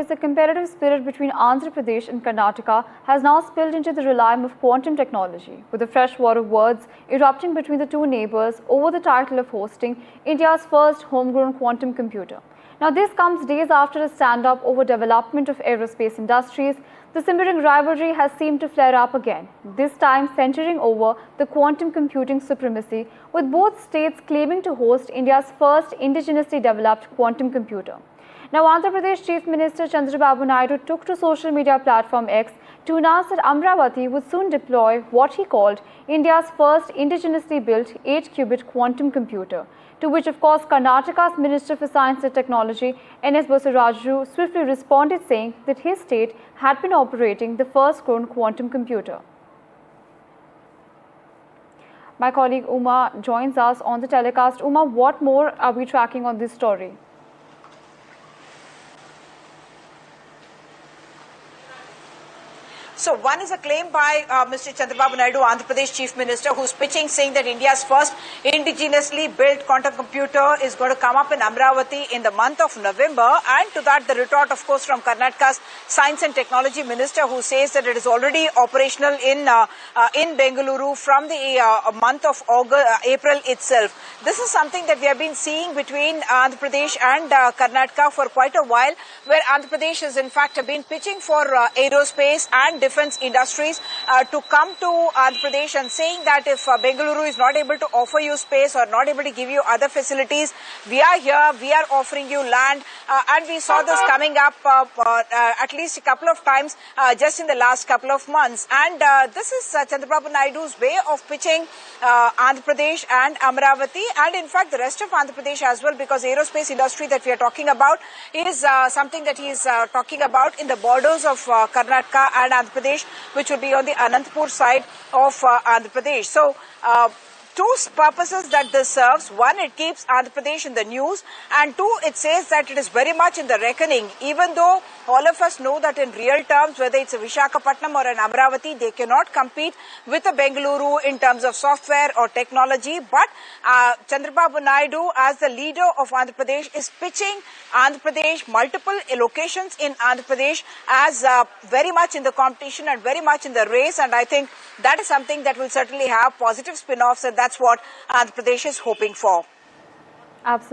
The competitive spirit between Andhra Pradesh and Karnataka has now spilled into the realm of quantum technology, with the freshwater words erupting between the two neighbors over the title of hosting India's first homegrown quantum computer. Now, this comes days after a stand-up over development of aerospace industries. The simmering rivalry has seemed to flare up again, this time centering over the quantum computing supremacy, with both states claiming to host India's first indigenously developed quantum computer. Now, Andhra Pradesh Chief Minister Chandrababu Naidu took to social media platform X to announce that Amravati would soon deploy what he called India's first indigenously built 8-qubit quantum computer, to which of course Karnataka's Minister for Science and Technology N.S. Bossaraju swiftly responded, saying that his state had been operating the first grown quantum computer. My colleague Uma joins us on the telecast. Uma, what more are we tracking on this story? So one is a claim by Mr. Chandrababu Naidu, Andhra Pradesh Chief Minister, who's pitching, saying that India's first indigenously built quantum computer is going to come up in Amravati in the month of November. And to that, the retort, of course, from Karnataka's Science and Technology Minister, who says that it is already operational in Bengaluru from the month of April itself. This is something that we have been seeing between Andhra Pradesh and Karnataka for quite a while, where Andhra Pradesh has in fact been pitching for aerospace and defense industries to come to Andhra Pradesh and saying that if Bengaluru is not able to offer you space or not able to give you other facilities, we are here, we are offering you land, and we saw this coming up at least a couple of times just in the last couple of months. And this is Chandrababu Naidu's way of pitching Andhra Pradesh and Amravati, and in fact the rest of Andhra Pradesh as well, because aerospace industry that we are talking about is something that he is talking about in the borders of Karnataka and Andhra Pradesh, which will be on the Anantapur side of Andhra Pradesh. So, two purposes that this serves. One, it keeps Andhra Pradesh in the news, and two, it says that it is very much in the reckoning, even though all of us know that in real terms, whether it's a Visakhapatnam or an Amravati, they cannot compete with a Bengaluru in terms of software or technology. But Chandrababu Naidu, as the leader of Andhra Pradesh, is pitching Andhra Pradesh, multiple locations in Andhra Pradesh, as very much in the competition and very much in the race. And I think that is something that will certainly have positive spin-offs, and that's what Andhra Pradesh is hoping for. Absolutely.